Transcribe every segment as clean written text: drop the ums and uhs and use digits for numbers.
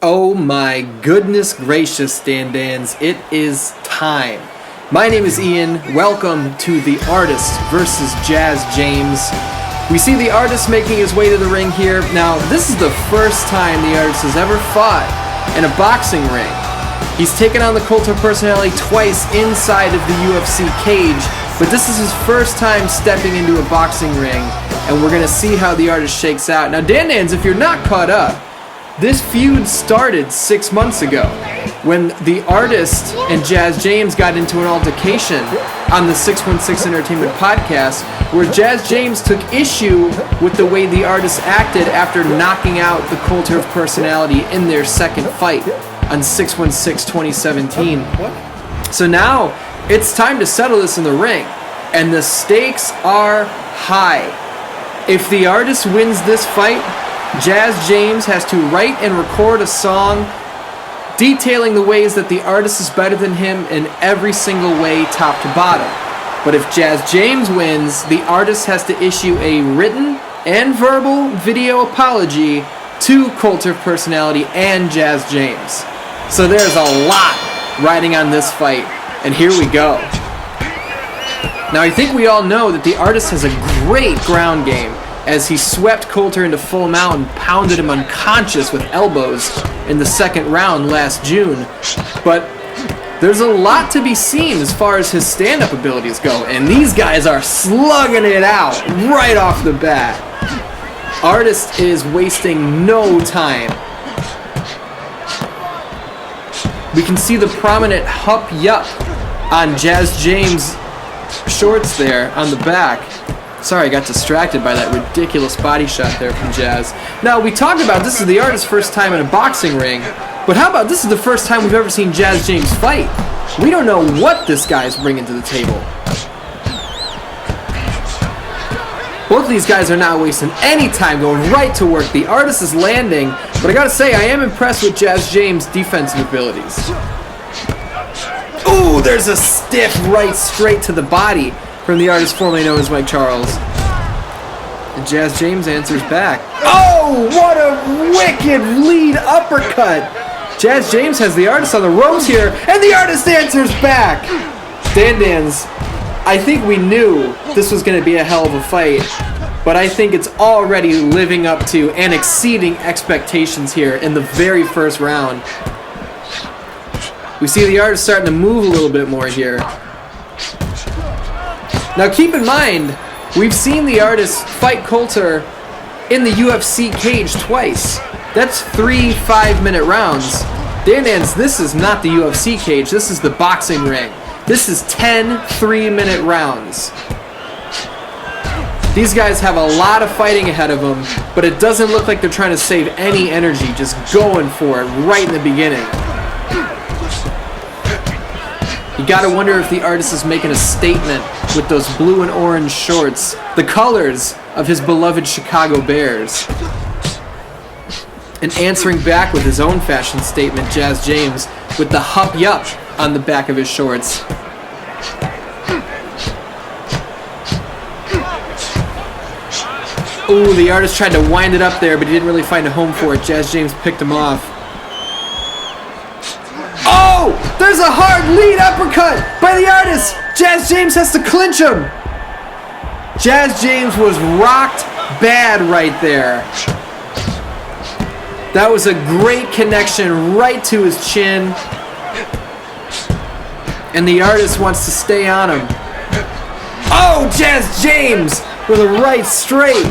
Oh my goodness gracious, DanDans, it is time. My name is Ian. Welcome to The Artist versus Jaz James. We see the artist making his way to the ring here. Now, this is the first time the artist has ever fought in a boxing ring. He's taken on the Colter of Personality twice inside of the UFC cage, but this is his first time stepping into a boxing ring, and we're going to see how the artist shakes out. Now, DanDans, if you're not caught up, this feud started 6 months ago when the artist and Jaz James got into an altercation on the 616 Entertainment podcast where Jaz James took issue with the way the artist acted after knocking out the Colter of Personality in their second fight on 616-2017. So now it's time to settle this in the ring, and the stakes are high. If the artist wins this fight, Jaz James has to write and record a song detailing the ways that the artist is better than him in every single way, top to bottom. But if Jaz James wins, the artist has to issue a written and verbal video apology to Colter of Personality and Jaz James. So there's a lot riding on this fight, and here we go. Now, I think we all know that the artist has a great ground game, as he swept Colter into full mount and pounded him unconscious with elbows in the second round last June. But there's a lot to be seen as far as his stand-up abilities go, and these guys are slugging it out right off the bat. Artist is wasting no time. We can see the prominent hup yup on Jaz James' shorts there on the back. Sorry, I got distracted by that ridiculous body shot there from Jaz. Now, we talked about this is the artist's first time in a boxing ring, but how about this is the first time we've ever seen Jaz James fight? We don't know what this guy's bringing to the table. Both of these guys are not wasting any time, going right to work. The artist is landing, but I gotta say, I am impressed with Jaz James' defensive abilities. Ooh, there's a stiff right straight to the body from the artist formerly known as Mike Charles. And Jaz James answers back. Oh, what a wicked lead uppercut! Jaz James has the artist on the ropes here, and the artist answers back! DanDans, I think we knew this was going to be a hell of a fight, but I think it's already living up to and exceeding expectations here in the very first round. We see the artist starting to move a little bit more here. Now keep in mind, we've seen the artist fight Colter in the UFC cage twice. That's 3 5-minute rounds. DanDans, this is not the UFC cage, this is the boxing ring. This is 10 3-minute rounds. These guys have a lot of fighting ahead of them, but it doesn't look like they're trying to save any energy, just going for it right in the beginning. You gotta wonder if the artist is making a statement with those blue and orange shorts, the colors of his beloved Chicago Bears. And answering back with his own fashion statement, Jaz James, with the hup yup on the back of his shorts. Ooh, the artist tried to wind it up there, but he didn't really find a home for it. Jaz James picked him off. Oh! There's a hard lead uppercut by the artist! Jaz James has to clinch him! Jaz James was rocked bad right there. That was a great connection right to his chin. And the artist wants to stay on him. Oh, Jaz James with a right straight.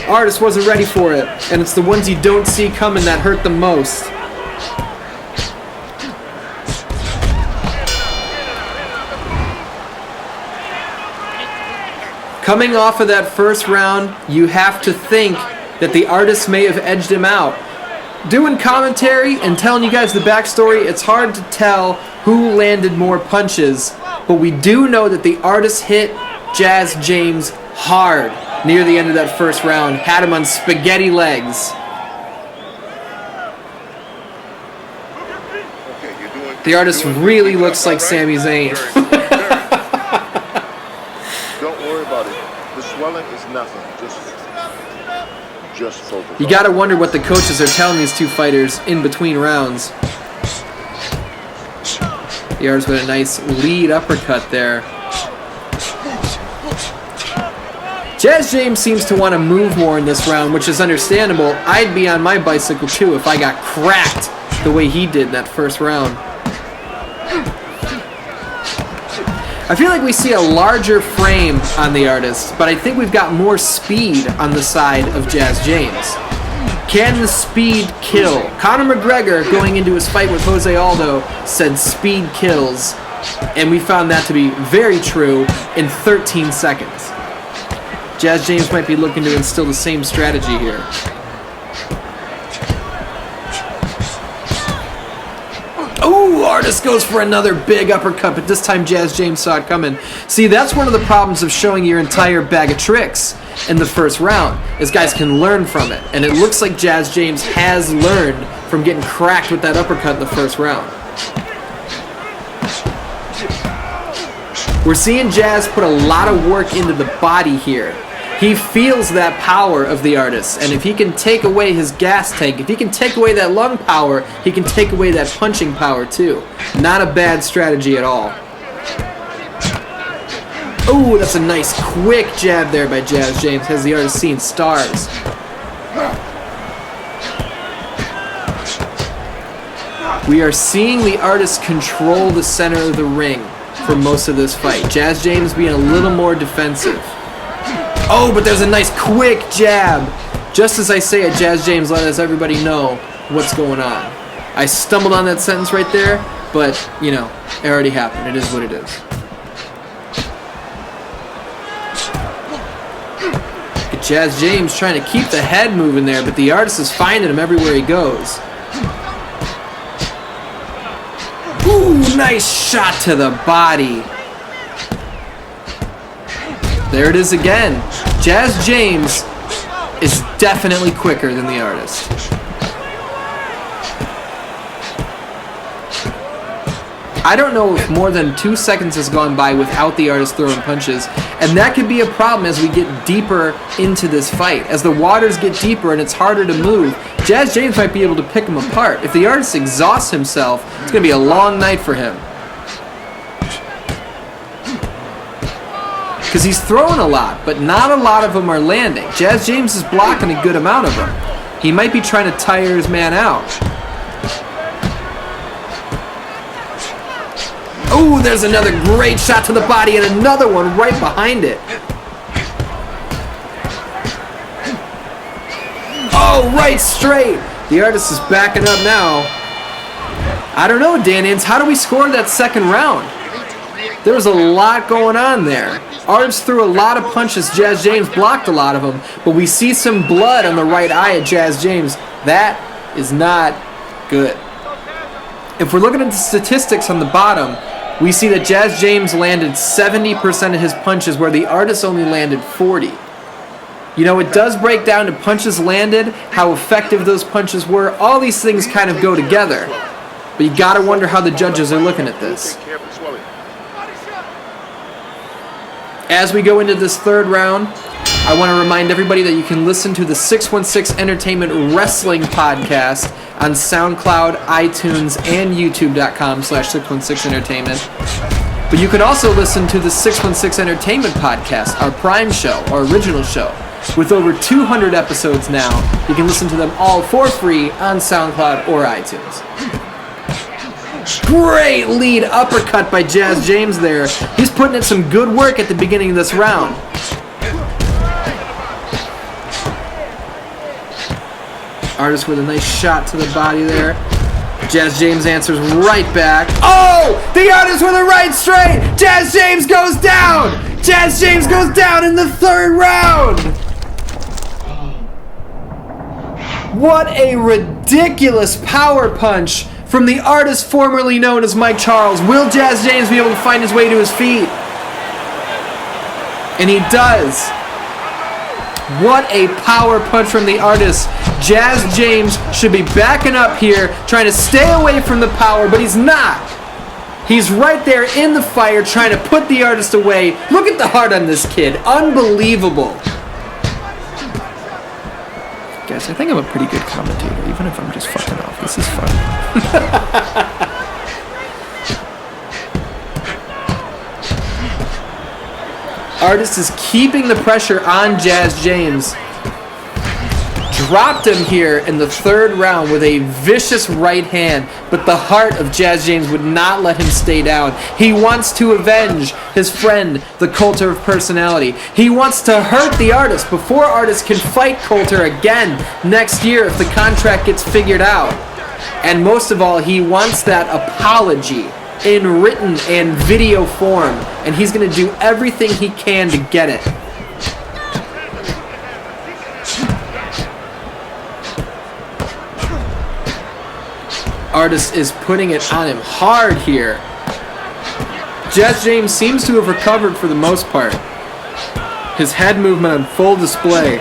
Artist wasn't ready for it. And it's the ones you don't see coming that hurt the most. Coming off of that first round, you have to think that the artist may have edged him out. Doing commentary and telling you guys the backstory, it's hard to tell who landed more punches, but we do know that the artist hit Jaz James hard near the end of that first round, had him on spaghetti legs. The artist really looks like Sami Zayn. Don't worry about it. The swelling is nothing. Just You gotta wonder what the coaches are telling these two fighters in between rounds. The artist with a nice lead uppercut there. Jaz James seems to want to move more in this round, which is understandable. I'd be on my bicycle too if I got cracked the way he did in that first round. I feel like we see a larger frame on the artist, but I think we've got more speed on the side of Jaz James. Can the speed kill? Conor McGregor, going into his fight with Jose Aldo, said speed kills, and we found that to be very true in 13 seconds. Jaz James might be looking to instill the same strategy here. Ooh, Artist goes for another big uppercut, but this time Jaz James saw it coming. See, that's one of the problems of showing your entire bag of tricks in the first round, is guys can learn from it. And it looks like Jaz James has learned from getting cracked with that uppercut in the first round. We're seeing Jaz put a lot of work into the body here. He feels that power of the artist, and if he can take away his gas tank, if he can take away that lung power, he can take away that punching power too. Not a bad strategy at all. Ooh, that's a nice quick jab there by Jaz James. Has the artist seen stars? We are seeing the artist control the center of the ring for most of this fight. Jaz James being a little more defensive. Oh, but there's a nice quick jab. Just as I say it, Jaz James lets everybody know what's going on. I stumbled on that sentence right there, but, you know, it already happened. It is what it is. Jaz James trying to keep the head moving there, but the artist is finding him everywhere he goes. Ooh, nice shot to the body. There it is again. Jaz James is definitely quicker than the artist. I don't know if more than 2 seconds has gone by without the artist throwing punches, and that could be a problem as we get deeper into this fight. As the waters get deeper and it's harder to move, Jaz James might be able to pick him apart. If the artist exhausts himself, it's going to be a long night for him. Because he's throwing a lot, but not a lot of them are landing. Jaz James is blocking a good amount of them. He might be trying to tire his man out. Oh, there's another great shot to the body and another one right behind it. Oh, right straight. The artist is backing up now. I don't know, DanDans. How do we score that second round? There was a lot going on there. Artist threw a lot of punches. Jaz James blocked a lot of them, but we see some blood on the right eye of Jaz James. That is not good. If we're looking at the statistics on the bottom, we see that Jaz James landed 70% of his punches, where the artist only landed 40. You know, it does break down to punches landed, how effective those punches were. All these things kind of go together. But you gotta wonder how the judges are looking at this. As we go into this third round, I want to remind everybody that you can listen to the 616 Entertainment Wrestling Podcast on SoundCloud, iTunes, and YouTube.com/616entertainment. But you can also listen to the 616 Entertainment Podcast, our prime show, our original show. With over 200 episodes now, you can listen to them all for free on SoundCloud or iTunes. Great lead uppercut by Jaz James there. He's putting in some good work at the beginning of this round. Artist with a nice shot to the body there. Jaz James answers right back. Oh! The artist with a right straight! Jaz James goes down! Jaz James goes down in the third round! What a ridiculous power punch from the artist formerly known as Mike Charles. Will Jaz James be able to find his way to his feet? And he does. What a power punch from the artist. Jaz James should be backing up here, trying to stay away from the power, but he's not. He's right there in the fire, trying to put the artist away. Look at the heart on this kid. Unbelievable. guys. I think I'm a pretty good commentator, even if I'm just fucking off. This is fun. Artist is keeping the pressure on Jaz James. Dropped him here in the third round with a vicious right hand, but the heart of Jaz James would not let him stay down. He wants to avenge his friend, the Colter of Personality. He wants to hurt the Artist before Artist can fight Colter again next year if the contract gets figured out. And most of all, he wants that apology in written and video form, and he's going to do everything he can to get it. Artist is putting it on him hard here. Jaz James seems to have recovered for the most part. His head movement on full display.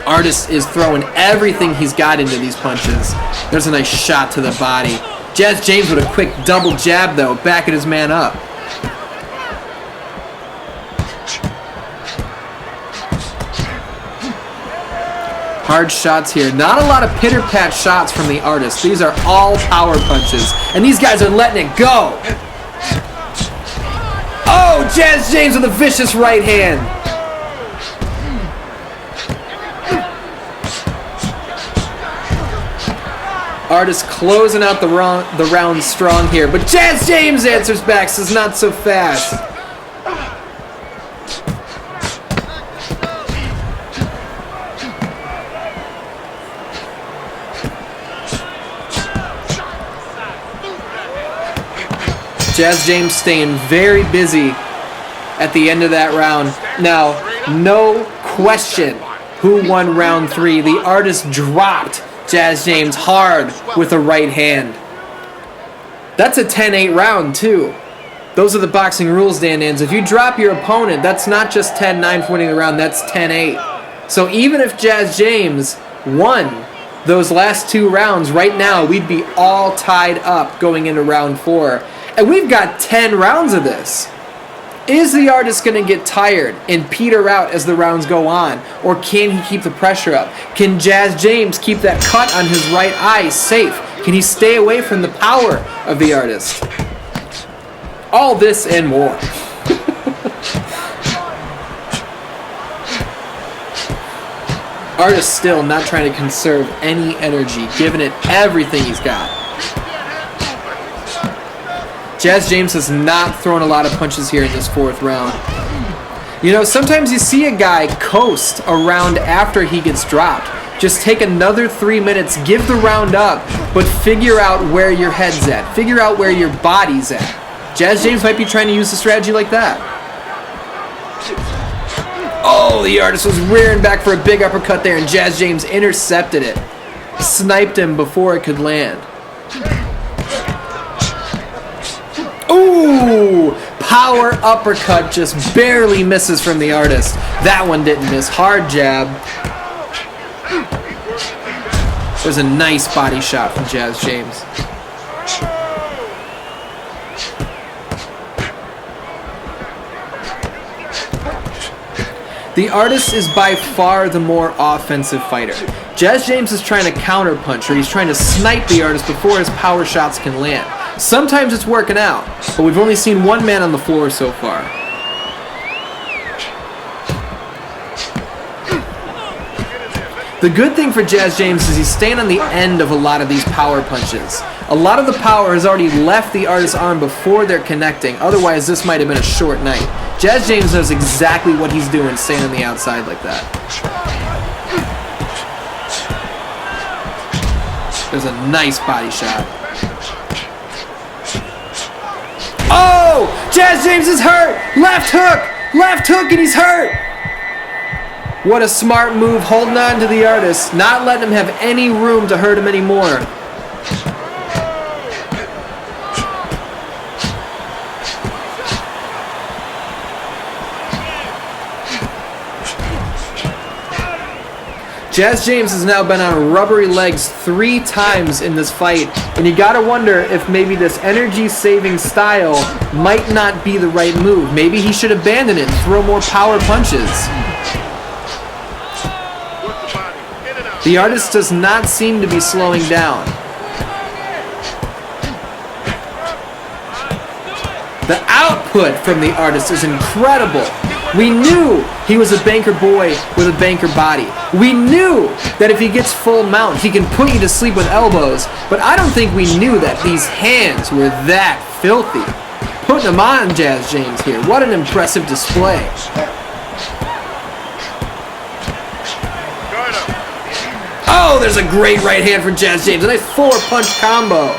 Artist is throwing everything he's got into these punches. There's a nice shot to the body. Jaz James with a quick double jab though, backing his man up. Hard shots here. Not a lot of pitter-pat shots from the Artist. These are all power punches. And these guys are letting it go. Oh, Jaz James with a vicious right hand. Artist closing out the round strong here. But Jaz James answers back, says not so fast. Jaz James staying very busy at the end of that round. Now, no question who won round 3. The Artist dropped Jaz James hard with a right hand. That's a 10-8 round too. Those are the boxing rules, DanDans. If you drop your opponent, that's not just 10-9 for winning the round, that's 10-8. So even if Jaz James won those last 2 rounds, right now we'd be all tied up going into round 4. And we've got 10 rounds of this. Is the Artist going to get tired and peter out as the rounds go on? Or can he keep the pressure up? Can Jaz James keep that cut on his right eye safe? Can he stay away from the power of the Artist? All this and more. Artist still not trying to conserve any energy, giving it everything he's got. Jaz James has not thrown a lot of punches here in this 4th round. You know, sometimes you see a guy coast a round after he gets dropped. Just take another 3 minutes, give the round up, but figure out where your head's at. Figure out where your body's at. Jaz James might be trying to use a strategy like that. Oh, the Artist was rearing back for a big uppercut there, and Jaz James intercepted it. Sniped him before it could land. Ooh! Power uppercut just barely misses from the Artist. That one didn't miss. Hard jab. There's a nice body shot from Jaz James. The Artist is by far the more offensive fighter. Jaz James is trying to counterpunch, or he's trying to snipe the Artist before his power shots can land. Sometimes it's working out, but we've only seen one man on the floor so far. The good thing for Jaz James is he's staying on the end of a lot of these power punches. A lot of the power has already left the Artist's arm before they're connecting. Otherwise, this might have been a short night. Jaz James knows exactly what he's doing staying on the outside like that. There's a nice body shot. Oh! Jaz James is hurt! Left hook! Left hook and he's hurt! What a smart move, holding on to the Artist, not letting him have any room to hurt him anymore. Jaz James has now been on rubbery legs 3 times in this fight, and you gotta wonder if maybe this energy-saving style might not be the right move. Maybe he should abandon it and throw more power punches. The artist does not seem to be slowing down. The output from the artist is incredible. We knew he was a banker boy with a banker body. We knew that if he gets full mount, he can put you to sleep with elbows, but I don't think we knew that these hands were that filthy. Putting them on Jaz James here. What an impressive display. Oh, there's a great right hand from Jaz James. A nice 4-punch combo.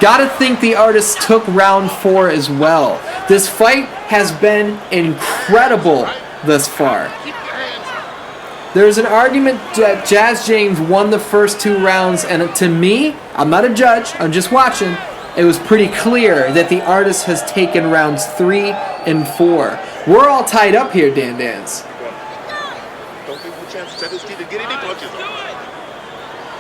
Gotta think the artist took round 4 as well. This fight has been incredible thus far. There's an argument that Jaz James won the first 2 rounds, and to me, I'm not a judge, I'm just watching, it was pretty clear that the artist has taken rounds 3 and 4. We're all tied up here, DanDans.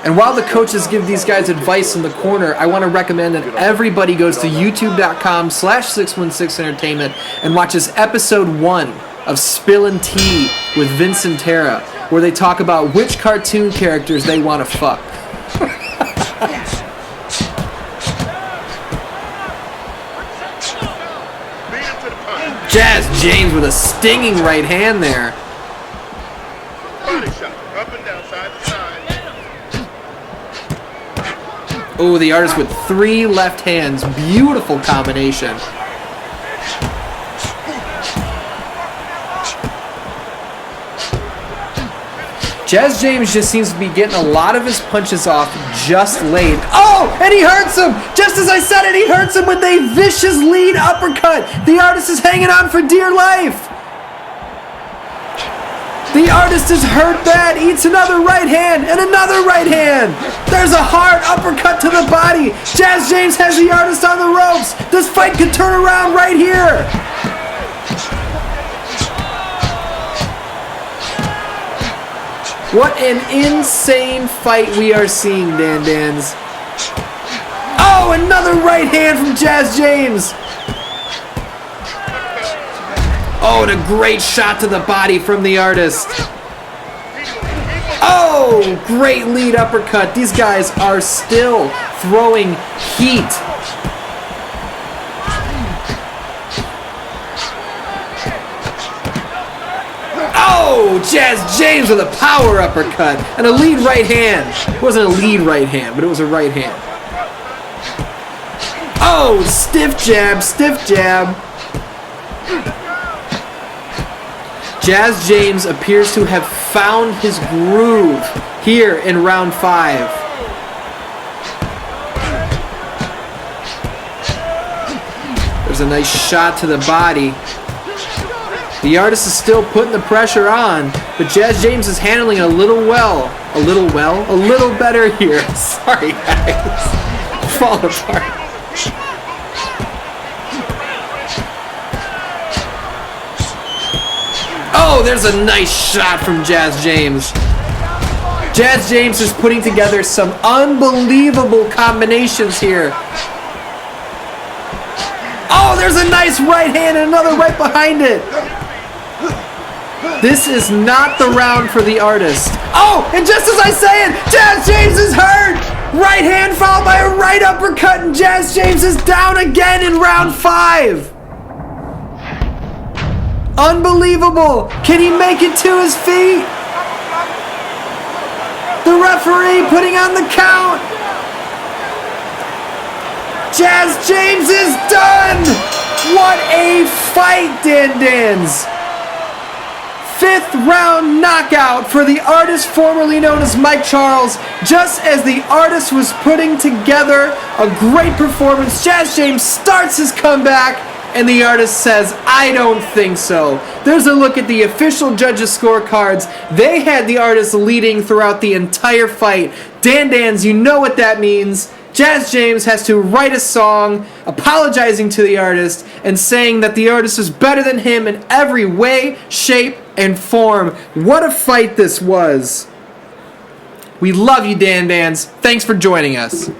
And while the coaches give these guys advice in the corner, I want to recommend that everybody goes to youtube.com/616entertainment and watches episode 1 of Spillin' Tea with Vince and Tara, where they talk about which cartoon characters they want to fuck. Jaz James with a stinging right hand there. Oh, the artist with 3 left hands. Beautiful combination. Jaz James just seems to be getting a lot of his punches off just late. Oh, and he hurts him! Just as I said it, he hurts him with a vicious lead uppercut. The artist is hanging on for dear life. The artist is hurt bad, eats another right hand, and another right hand. There's a hard uppercut to the body. Jaz James has the artist on the ropes. This fight could turn around right here. What an insane fight we are seeing, DanDans. Oh, another right hand from Jaz James. Oh, and a great shot to the body from the artist. Oh, great lead uppercut. These guys are still throwing heat. Oh, Jaz James with a power uppercut and a lead right hand. It wasn't a lead right hand, but it was a right hand. Oh, stiff jab, stiff jab. Jaz James appears to have found his groove here in round 5. There's a nice shot to the body. The artist is still putting the pressure on, but Jaz James is handling it a little better here. Sorry, guys. Fall apart. Oh, there's a nice shot from Jaz James. Jaz James is putting together some unbelievable combinations here. Oh, there's a nice right hand and another right behind it. This is not the round for the artist. Oh, and just as I say it, Jaz James is hurt. Right hand followed by a right uppercut, and Jaz James is down again in round 5. Unbelievable! Can he make it to his feet? The referee putting on the count. Jaz James is done! What a fight, DanDans! 5th round knockout for the artist formerly known as Mike Charles. Just as the artist was putting together a great performance, Jaz James starts his comeback, and the artist says, I don't think so. There's a look at the official judges' scorecards. They had the artist leading throughout the entire fight. DanDans, you know what that means. Jaz James has to write a song apologizing to the artist and saying that the artist is better than him in every way, shape, and form. What a fight this was. We love you, DanDans. Thanks for joining us.